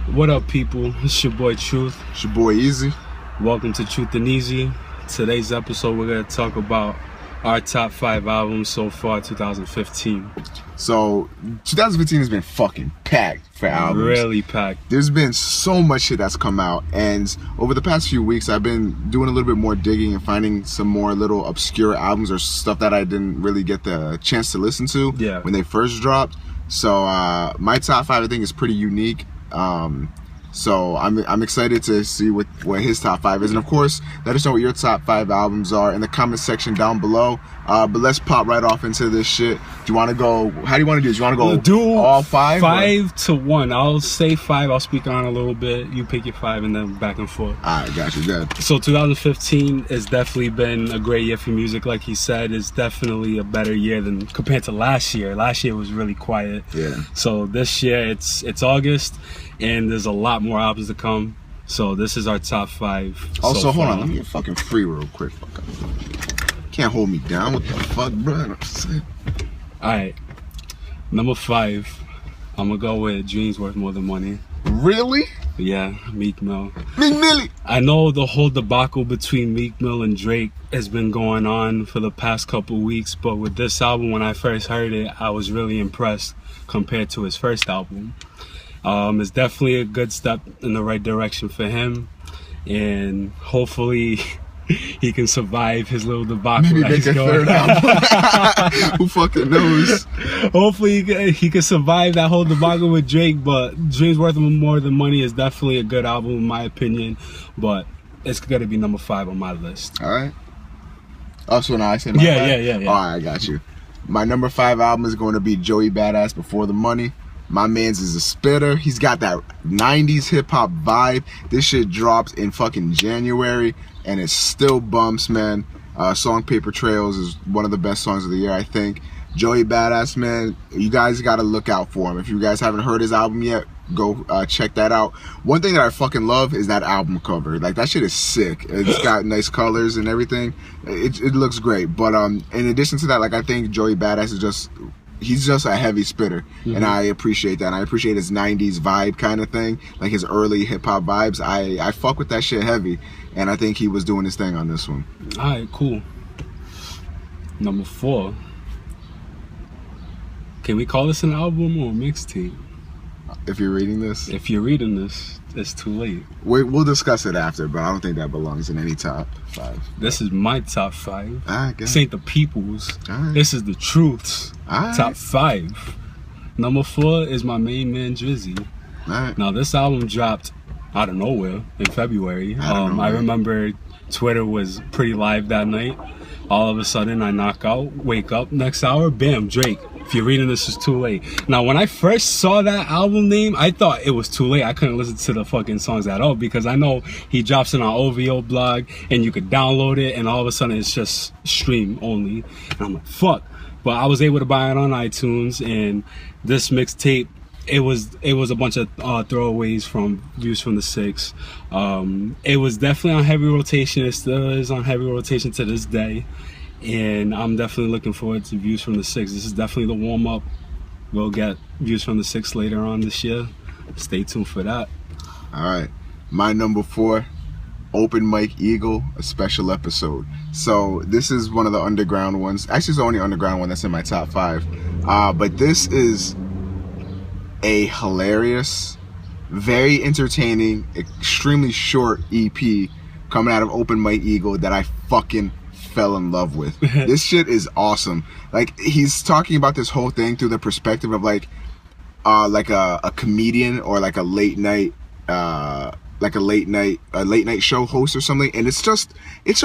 What up, people? It's your boy Truth. It's your boy Eazy. Welcome to Truth and Easy. Today's episode, we're going to talk about our top 5 albums so far 2015. So 2015 has been fucking packed for albums. Really packed. There's been so much shit that's come out, and over the past few weeks I've been doing a little bit more digging and finding some more little obscure albums or stuff that I didn't really get the chance to listen to when they first dropped. So my top 5 I think is pretty unique. So I'm excited to see what his top 5 is, and of course let us know what your top 5 albums are in the comment section down below. But let's pop right off into this shit. Do you want to go? How do you want to do this? Do you want to go all 5? 5 to 1. I'll say 5. I'll speak on a little bit. You pick your 5 and then back and forth. Alright, got you. Good. So 2015 has definitely been a great year for music. Like he said, it's definitely a better year than compared to last year. Last year was really quiet. Yeah. So this year it's August, and there's a lot more albums to come. So this is our top 5. Also, hold on, let me get fucking free real quick. Can't hold me down. What the fuck, bro? Alright, number 5, I'm gonna go with Dreams Worth More Than Money. Really? Yeah, Meek Mill. Meek Millie. I know the whole debacle between Meek Mill and Drake has been going on for the past couple weeks, but with this album, when I first heard it, I was really impressed compared to his first album. It's definitely a good step in the right direction for him, and hopefully he can survive his little debacle. Maybe make a third album. Who fucking knows? Hopefully he can survive that whole debacle with Drake, but Dreams Worth More Than Money is definitely a good album in my opinion, but it's gonna be number 5 on my list. Alright. Oh, so now I say my 5? Yeah. Alright, I got you. My number 5 album is going to be Joey Badass, Before the Money. My man's is a spitter. He's got that 90s hip-hop vibe. This shit drops in fucking January, and it still bumps, man. Song Paper Trails is one of the best songs of the year, I think. Joey Badass, man, you guys gotta look out for him. If you guys haven't heard his album yet, go check that out. One thing that I fucking love is that album cover. Like, that shit is sick. It's got nice colors and everything. It looks great. But in addition to that, like, I think Joey Badass is he's just a heavy spitter, and I appreciate that. And I appreciate his 90s vibe kind of thing, like his early hip-hop vibes. I fuck with that shit heavy, and I think he was doing his thing on this one. Alright, cool. Number 4. Can we call this an album or a mixtape? If you're reading this? If you're reading this, it's too late. We'll discuss it after, but I don't think that belongs in any top 5. This is my top 5. Alright, This ain't the people's. Alright. This is the truth's Alright. top 5. Number 4 is my main man Eazy. Alright. Now this album dropped out of nowhere in February. I remember Twitter was pretty live that night. All of a sudden I knock out, wake up, next hour, bam, Drake. If you're reading this, it's too late. Now, when I first saw that album name, I thought it was too late. I couldn't listen to the fucking songs at all because I know he drops it on OVO blog and you could download it, and all of a sudden it's just stream only. And I'm like, fuck. But I was able to buy it on iTunes, and this mixtape, it was a bunch of throwaways from Views from the Six. It was definitely on heavy rotation. It still is on heavy rotation to this day. And I'm definitely looking forward to Views from the Six. This is definitely the warm-up. We'll get Views from the Six later on this year. Stay tuned for that. Alright. My number 4, Open Mike Eagle, a special episode. So this is one of the underground ones. Actually, it's the only underground one that's in my top 5. But this is a hilarious, very entertaining, extremely short EP coming out of Open Mike Eagle that I fucking fell in love with. This shit is awesome. Like, he's talking about this whole thing through the perspective of like a comedian or like a late night show host or something, and it's just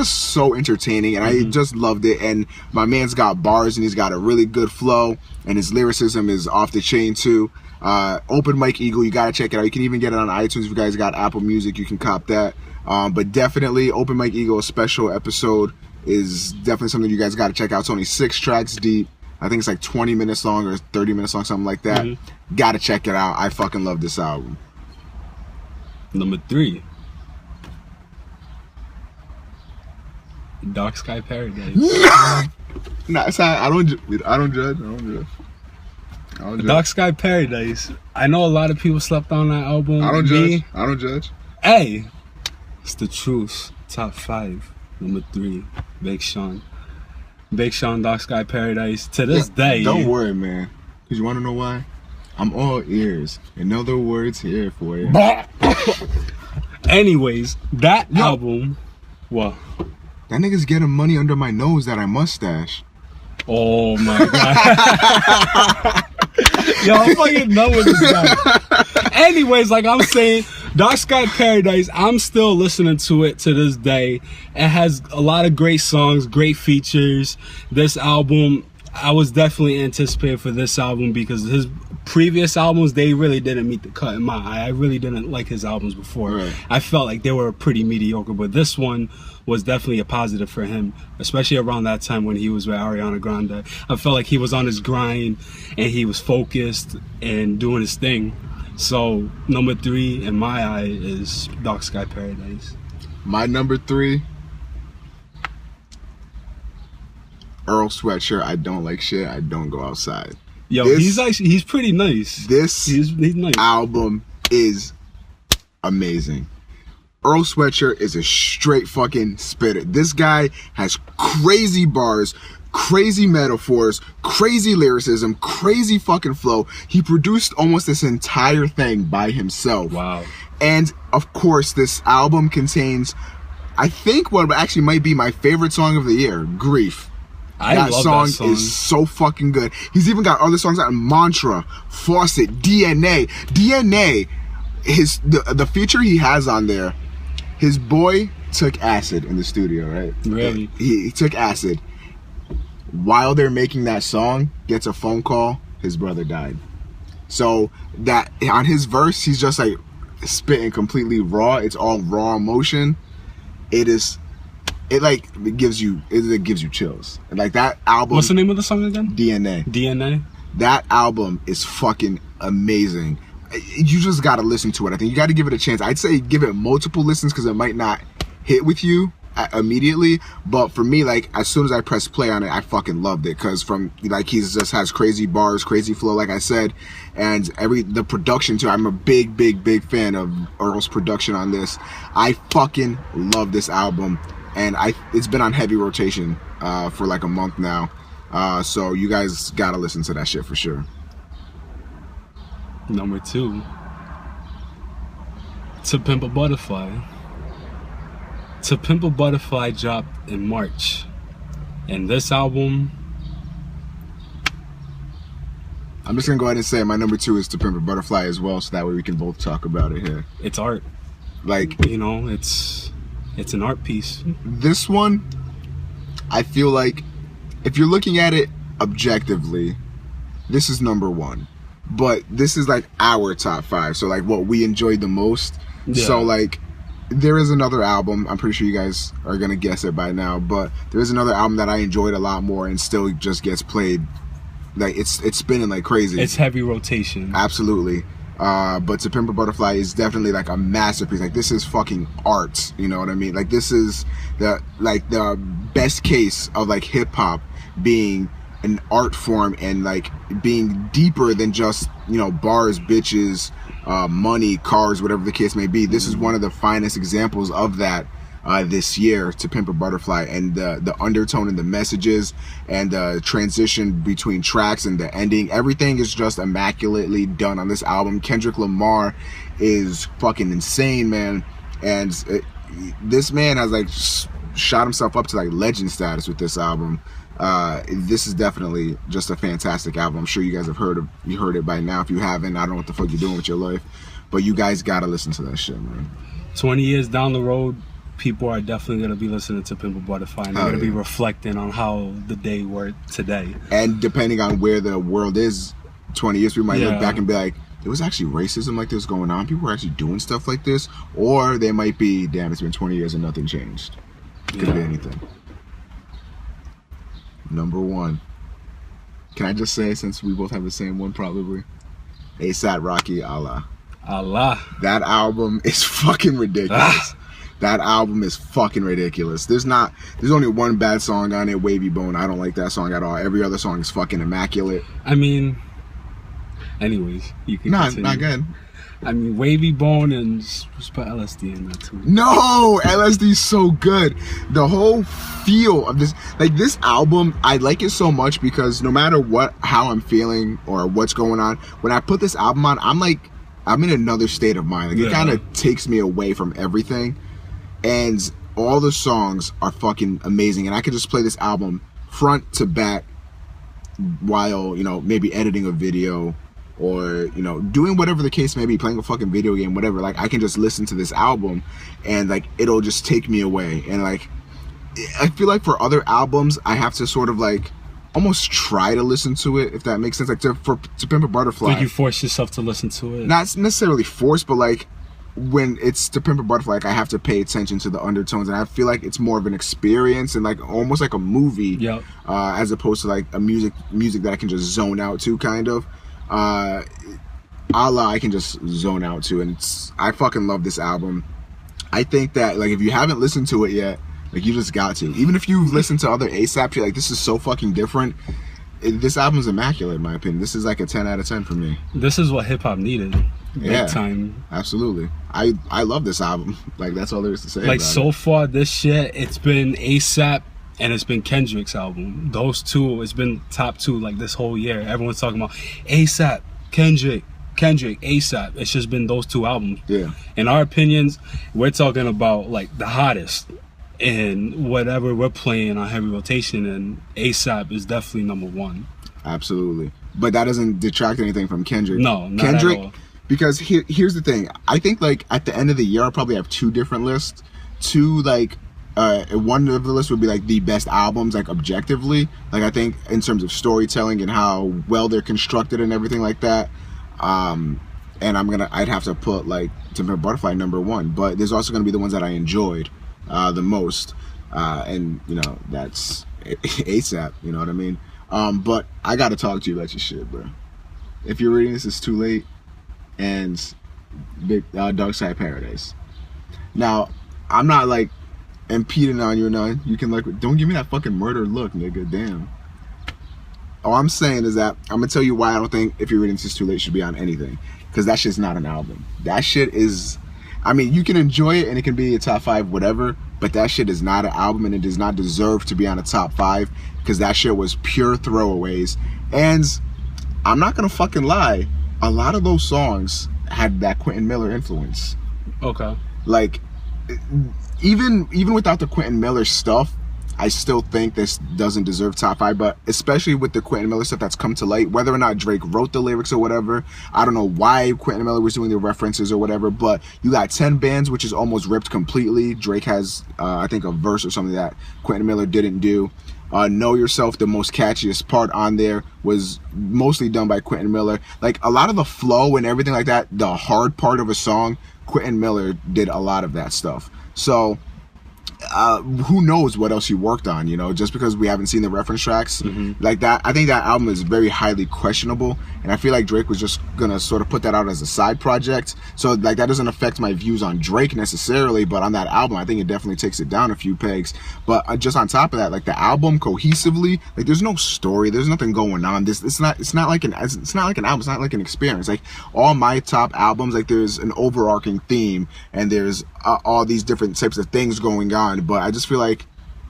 so entertaining, and I just loved it. And my man's got bars, and he's got a really good flow, and his lyricism is off the chain too. Open Mike Eagle, you gotta check it out. You can even get it on iTunes. If you guys got Apple Music, you can cop that. But definitely Open Mike Eagle, a special episode, is definitely something you guys gotta check out. It's only 6 tracks deep. I think it's like 20 minutes long or 30 minutes long, something like that. Gotta check it out. I fucking love this album. Number 3, Dark Sky Paradise. Nah, it's not, I don't judge. Dark Sky Paradise. I know a lot of people slept on that album. I don't judge. I don't judge. Hey, it's the truth. Top 5. Number 3, Big Sean. Big Sean, Dark Sky Paradise. To this day. Don't worry, man. Because you want to know why? I'm all ears. In other words, here for you. Anyways, that album. What? That nigga's getting money under my nose that I mustache. Oh my god. Yo, I'm fucking done with this guy. Anyways, like I'm saying, Dark Sky Paradise, I'm still listening to it to this day. It has a lot of great songs, great features. This album, I was definitely anticipating for this album because his previous albums, they really didn't meet the cut in my eye. I really didn't like his albums before. Right. I felt like they were pretty mediocre, but this one was definitely a positive for him, especially around that time when he was with Ariana Grande. I felt like he was on his grind and he was focused and doing his thing. So number 3 in my eye is Dark Sky Paradise. My number 3, Earl Sweatshirt. I don't like shit. I don't go outside. Yo, he's pretty nice. He's nice. Album is amazing. Earl Sweatshirt is a straight fucking spitter. This guy has crazy bars, crazy metaphors, crazy lyricism, crazy fucking flow. He produced almost this entire thing by himself. Wow. And of course, this album contains, I think, what actually might be my favorite song of the year, Grief. That song is so fucking good. He's even got other songs out, Mantra, Faucet, DNA. DNA, the feature he has on there, his boy took acid in the studio, right? Really? He took acid. While they're making that song, gets a phone call, his brother died. So that on his verse, he's just like spitting completely raw. It's all raw emotion. It gives you chills. Like that album. What's the name of the song again? DNA. DNA. That album is fucking amazing. You just gotta listen to it. I think you gotta give it a chance. I'd say give it multiple listens because it might not hit with you immediately, but for me, like as soon as I press play on it, I fucking loved it because from like he just has crazy bars, crazy flow, like I said, and the production too. I'm a big fan of Earl's production on this. I fucking love this album, and it's been on heavy rotation for like a month now, so you guys gotta listen to that shit for sure. Number 2, To Pimp a Butterfly. To Pimp a Butterfly dropped in March, and this album, I'm just gonna go ahead and say my number 2 is To Pimp a Butterfly as well, so that way we can both talk about it here. It's art. Like, you know, it's an art piece. This one, I feel like if you're looking at it objectively, this is number 1. But this is like our top 5, so like what we enjoyed the most. Yeah. So like there is another album, I'm pretty sure you guys are gonna guess it by now, but there is another album that I enjoyed a lot more and still just gets played. Like it's spinning like crazy. It's heavy rotation. Absolutely. But To Pimp a Butterfly is definitely like a masterpiece. Like this is fucking art, you know what I mean? Like this is the best case of like hip hop being an art form and like being deeper than just, you know, bars, bitches, money, cars, whatever the case may be. This is one of the finest examples of that this year, To Pimp a Butterfly, and the undertone and the messages and the transition between tracks and the ending, everything is just immaculately done on this album. Kendrick Lamar is fucking insane, man, and this man has like shot himself up to like legend status with this album. This is definitely just a fantastic album. I'm sure you guys have heard it by now. If you haven't, I don't know what the fuck you're doing with your life, but you guys gotta listen to that shit, man. 20 years down the road, people are definitely gonna be listening to Pimp a Butterfly, and they're gonna be reflecting on how the day worked today. And depending on where the world is 20 years, we might look back and be like, there was actually racism like this going on. People were actually doing stuff like this, or they might be, damn, it's been 20 years and nothing changed. Could be anything. Number 1. Can I just say, since we both have the same one, probably A$AP Rocky, Allah. That album is fucking ridiculous. That album is fucking ridiculous. There's only one bad song on it, Wavy Bone. I don't like that song at all. Every other song is fucking immaculate. I mean, Anyways, you can Nah, continue. not good. I mean, Wavy Bone and just put LSD in there too. No, LSD is so good. The whole feel of this, like this album, I like it so much because no matter how I'm feeling or what's going on, when I put this album on, I'm in another state of mind. Like it kind of takes me away from everything, and all the songs are fucking amazing. And I could just play this album front to back while, you know, maybe editing a video or, you know, doing whatever the case may be, playing a fucking video game, whatever. Like I can just listen to this album and like it'll just take me away. And like I feel like for other albums I have to sort of like almost try to listen to it, if that makes sense. Like to Pimp a Butterfly, Like you force yourself to listen to it. not necessarily forced, but like when it's To Pimp a Butterfly, like I have to pay attention to the undertones, and I feel like it's more of an experience and like almost like a movie, as opposed to like a music that I can just zone out to, kind of. Allah, I can just zone out to, and I fucking love this album. I think that like if you haven't listened to it yet, like you just got to. Even if you've listened to other ASAP shit, like this is so fucking different. This album's immaculate in my opinion. This is like a 10 out of 10 for me. This is what hip hop needed. Big time. Absolutely. I love this album. Like that's all there is to say. Like about so it. far this year, it's been ASAP and it's been Kendrick's album. Those two, it's been top two like this whole year. Everyone's talking about ASAP, Kendrick, ASAP. It's just been those two albums. Yeah. In our opinions, we're talking about like the hottest. And whatever we're playing on heavy rotation, and ASAP is definitely number one. Absolutely. But that doesn't detract anything from Kendrick. No, not Kendrick, at all. Because here's the thing. I think like at the end of the year I'll probably have two different lists. Two like one of the lists would be like the best albums, like objectively. Like I think in terms of storytelling and how well they're constructed and everything like that. And I'd have to put like To Pimp a Butterfly number one. But there's also gonna be the ones that I enjoyed the most. And you know, that's ASAP, you know what I mean? But I gotta talk to you about your shit, bro. If you're reading this, it's too late. And Dark Side Paradise. Now, I'm not like impeding on you or nothing. You can like, don't give me that fucking murder look, nigga. Damn. All I'm saying is that I'm gonna tell you why I don't think If You're Reading This, It's Too Late should be on anything. Because that shit's not an album. That shit is, I mean, you can enjoy it and it can be a top 5, whatever. But that shit is not an album, and it does not deserve to be on a top 5 because that shit was pure throwaways. And I'm not gonna fucking lie, a lot of those songs had that Quentin Miller influence. Okay. Like, even without the Quentin Miller stuff, I still think this doesn't deserve top 5, but especially with the Quentin Miller stuff that's come to light, whether or not Drake wrote the lyrics or whatever, I don't know why Quentin Miller was doing the references or whatever, but you got 10 bands, which is almost ripped completely. Drake has, I think, a verse or something that Quentin Miller didn't do. Know Yourself, the most catchiest part on there, was mostly done by Quentin Miller. Like, a lot of the flow and everything like that, the hard part of a song, Quentin Miller did a lot of that stuff. So who knows what else he worked on, you know, just because we haven't seen the reference tracks like that. I think that album is very highly questionable, and I feel like Drake was just gonna sort of put that out as a side project, so like that doesn't affect my views on Drake necessarily, but on that album I think it definitely takes it down a few pegs. But just on top of that, like the album cohesively, like there's no story, there's nothing going on. It's not like an album, it's not like an experience. Like all my top albums, like there's an overarching theme and there's all these different types of things going on. But I just feel like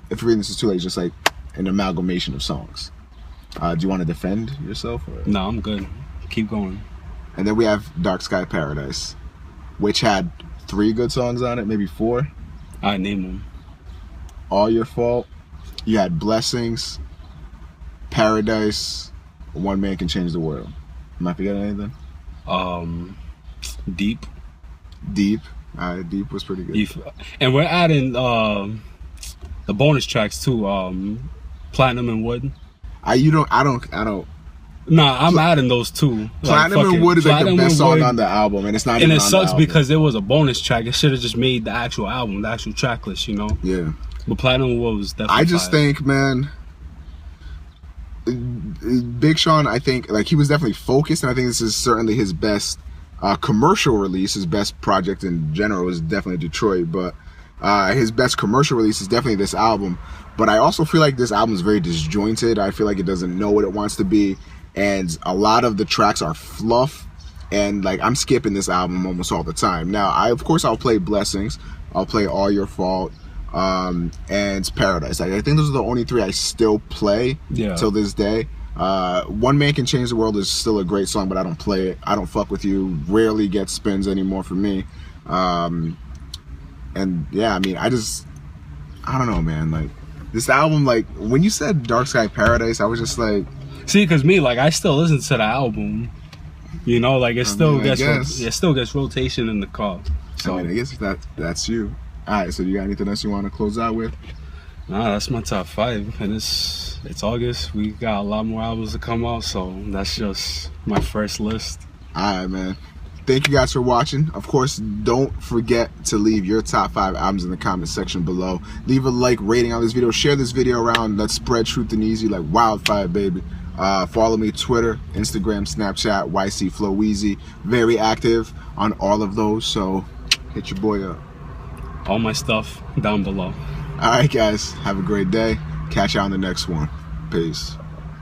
If You're Reading This, It's Too Late is just like an amalgamation of songs. Do you want to defend yourself? Or? No, I'm good. Keep going. And then we have Dark Sky Paradise, which had 3 good songs on it, maybe 4. I name them. All Your Fault. You had Blessings, Paradise, One Man Can Change the World. Am I forgetting anything? Deep. Deep. Deep was pretty good. And we're adding the bonus tracks too. Platinum and Wood. I don't. Nah, I'm adding those too. Platinum and Wood is like the best song on the album, and it's not. And even it on sucks the album. because it was a bonus track. It should have just made the actual album, the actual track list, you know. Yeah. But Platinum and Wood was definitely. I just think, man, Big Sean, I think like he was definitely focused, and I think this is certainly his best commercial release. His best project in general is definitely Detroit, but his best commercial release is definitely this album. But I also feel like this album is very disjointed. I feel like it doesn't know what it wants to be, and a lot of the tracks are fluff, and like I'm skipping this album almost all the time. Now of course I'll play Blessings, I'll play All Your Fault, and Paradise. Like, I think those are the only 3 I still play till this day. One Man Can Change the World is still a great song, but I don't play it. I Don't Fuck With You rarely gets spins anymore for me. And yeah, I mean, I don't know, man. Like, this album, like, when you said Dark Sky Paradise, I was just like, see, because me, like, I still listen to the album, you know, like, it still gets rotation in the car. So I mean, I guess that's you. All right, so you got anything else you want to close out with? Nah, that's my top 5, and it's August. We got a lot more albums to come out, so that's just my first list. All right, man. Thank you guys for watching. Of course, don't forget to leave your top 5 albums in the comment section below. Leave a like, rating on this video. Share this video around. Let's spread truth and Eazy like wildfire, baby. Follow me Twitter, Instagram, Snapchat, YC Flow Eazy. Very active on all of those, so hit your boy up. All my stuff down below. All right, guys. Have a great day. Catch you on the next one. Peace.